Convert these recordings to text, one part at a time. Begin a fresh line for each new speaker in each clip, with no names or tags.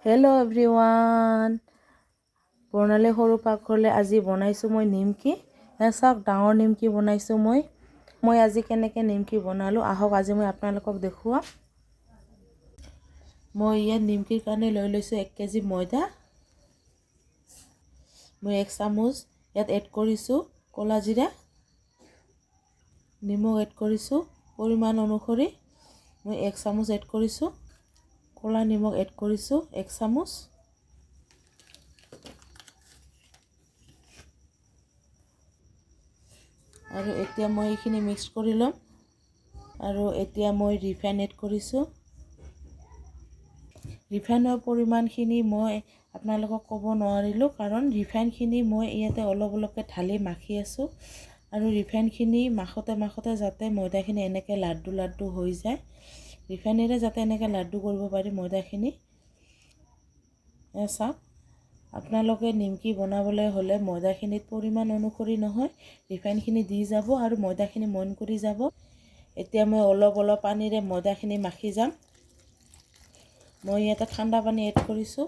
Hello' everyone, বৰ্ণালী সৰু পাকঘৰলৈ আজি বনাইছোঁ মই নিমকি। চাওক ডাঙৰ নিমকি বনাইছোঁ মই আজি কেনেকৈ নিমকি বনালোঁ আহক আজি মই আপোনালোকক দেখুৱাম। মই ইয়াত নিমকিৰ কাৰণে লৈ লৈছোঁ 1 কেজি ময়দা। মই 1 চামুচ ইয়াত এড কৰিছোঁ ক'লা জিৰা, নিমখ এড কৰিছোঁ পৰিমাণ অনুসৰি। মই 1 চামুচ এড কৰিছোঁ ক'লা নিমখ এড কৰিছোঁ 1 চামুচ। আৰু এতিয়া মই এইখিনি মিক্স কৰি ল'ম। আৰু এতিয়া মই ৰিফাইন এড কৰিছোঁ। ৰিফাইনৰ পৰিমাণখিনি মই আপোনালোকক ক'ব নোৱাৰিলোঁ, কাৰণ ৰিফাইনখিনি মই ইয়াতে অলপ অলপকৈ ঢালি মাখি আছোঁ। আৰু ৰিফাইনখিনি মাখোতে যাতে ময়দাখিনি এনেকৈ লাড্ডু হৈ যায়, ৰিফাইনেৰে যাতে এনেকৈ লাড্ডু কৰিব পাৰি ময়দাখিনি। চাওক, আপোনালোকে নিমকি বনাবলৈ হ'লে ময়দাখিনিত পৰিমাণ অনুসৰি নহয়, ৰিফাইনখিনি দি যাব আৰু ময়দাখিনি মন কৰি যাব। এতিয়া মই অলপ পানীৰে ময়দাখিনি মাখি যাম। মই ইয়াতে ঠাণ্ডা পানী এড কৰিছোঁ।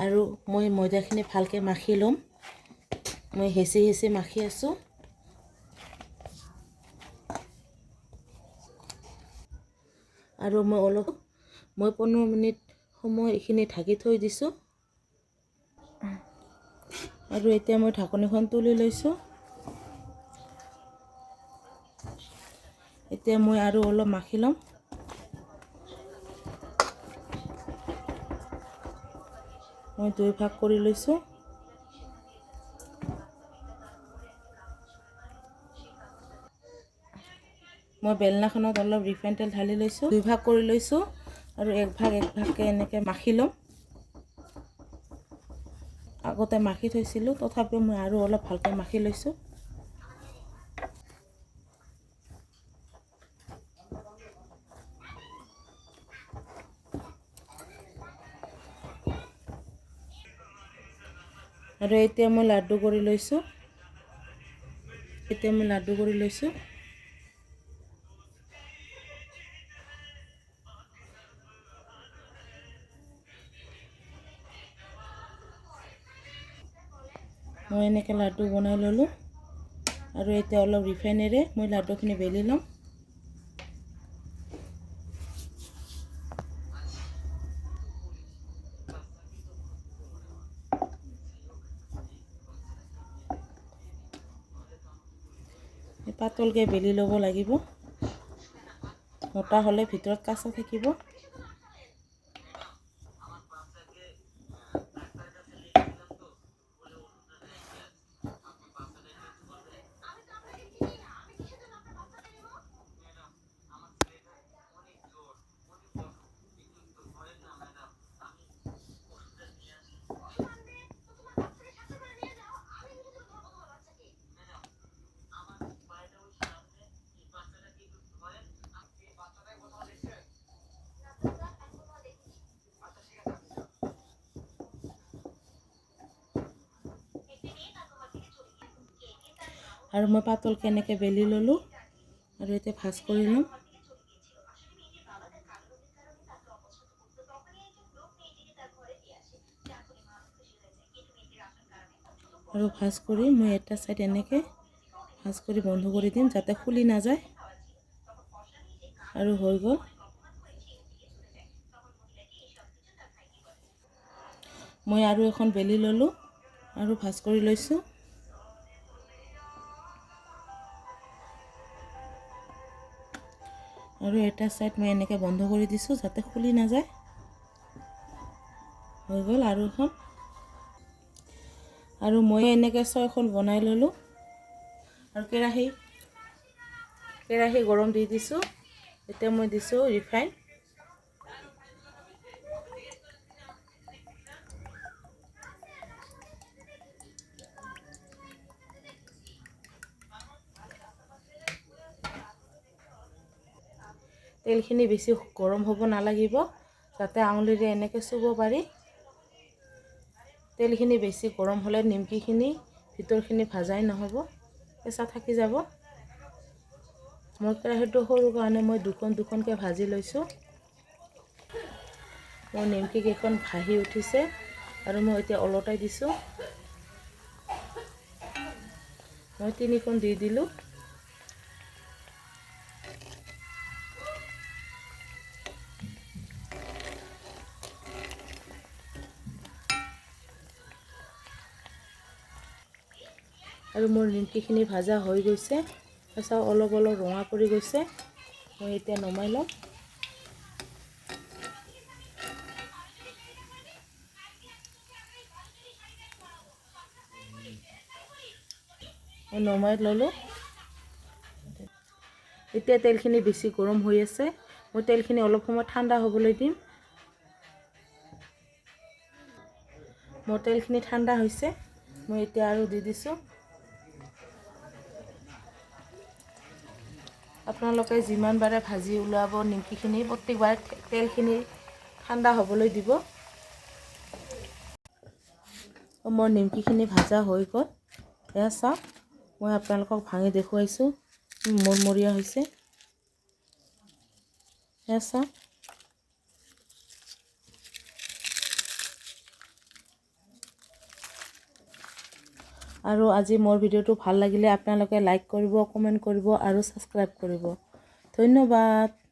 আৰু মই ময়দাখিনি ভালকৈ মাখি ল'ম। মই হেঁচি মাখি আছোঁ। আৰু মই 15 মিনিট সময় এইখিনি ঢাকি থৈ দিছোঁ। আৰু এতিয়া মই ঢাকনিখন তুলি লৈছোঁ। এতিয়া মই আৰু অলপ মাখি ল'ম। মই 2 ভাগ কৰি লৈছোঁ। মই বেলনাখনত অলপ ৰিফাইন তেল ঢালি লৈছোঁ, 2 ভাগ কৰি লৈছোঁ আৰু 1 ভাগকৈ এনেকৈ মাখি ল'ম। আগতে মাখি থৈছিলোঁ, তথাপিও মই আৰু অলপ ভালকৈ মাখি লৈছোঁ। আৰু এতিয়া মই লাড্ডু কৰি লৈছোঁ। মই এনেকৈ লাড্ডু বনাই ল'লোঁ। আৰু এতিয়া অলপ ৰিফাইনেৰে মই লাড্ডুখিনি বেলি ল'ম। পাতলকৈ বেলি ল'ব লাগিব, মোটা হ'লে ভিতৰত কাঁচা থাকিব। আৰু মই পাতলকৈ এনেকৈ বেলি ল'লোঁ আৰু এতিয়া ভাজ কৰি ল'ম। আৰু ভাজ কৰি মই এটা ছাইড এনেকৈ ভাজ কৰি বন্ধ কৰি দিম, যাতে খুলি নাযায়। আৰু হৈ গ'ল। মই আৰু এখন বেলি ল'লোঁ আৰু ভাজ কৰি লৈছোঁ। আৰু এটা ছাইড মই এনেকৈ বন্ধ কৰি দিছোঁ, যাতে খুলি নাযায়। হৈ গ'ল আৰু এখন। আৰু মই এনেকৈ 6খন বনাই ল'লোঁ। আৰু কেৰাহী গৰম দি দিছোঁ। এতিয়া মই দিছোঁ ৰিফাইন। তেলখিনি বেছি গৰম হ'ব নালাগিব, যাতে আঙুলিৰে এনেকৈ চুব পাৰি। তেলখিনি বেছি গৰম হ'লে নিমকিখিনি ভিতৰখিনি ভাজাই নহ'ব, কেঁচা থাকি যাব। মোৰ কেৰাহীটো সৰু কাৰণে মই দুখনকৈ ভাজি লৈছোঁ। মোৰ নিমকি কেইখন ভাহি উঠিছে আৰু মই এতিয়া ওলটাই দিছোঁ। মই 3খন দি দিলোঁ। আৰু মোৰ নিমকিখিনি ভাজা হৈ গৈছে। চাওঁ অলপ ৰঙা পৰি গৈছে। মই এতিয়া নমাই ল'ম। মই নমাই ল'লোঁ। এতিয়া তেলখিনি বেছি গৰম হৈ আছে। মই তেলখিনি অলপ সময় ঠাণ্ডা হ'বলৈ দিম। মোৰ তেলখিনি ঠাণ্ডা হৈছে। মই এতিয়া আৰু দি দিছোঁ। আপোনালোকে যিমান বাৰে ভাজি ওলাব নিমকিখিনি প্ৰত্যেকবাৰে তেলখিনি ঠাণ্ডা হ'বলৈ দিব। মোৰ নিমকিখিনি ভাজা হৈ গ'ল। এয়া চাওক, মই আপোনালোকক ভাঙি দেখুৱাইছোঁ। মৰমৰীয়া হৈছে। এয়া চাওক। আৰু আজি মোৰ ভিডিঅ'টো ভাল লাগিলে আপোনালোকে লাইক কৰিব, কমেণ্ট কৰিব আৰু ছাবস্ক্ৰাইব কৰিব। ধন্যবাদ।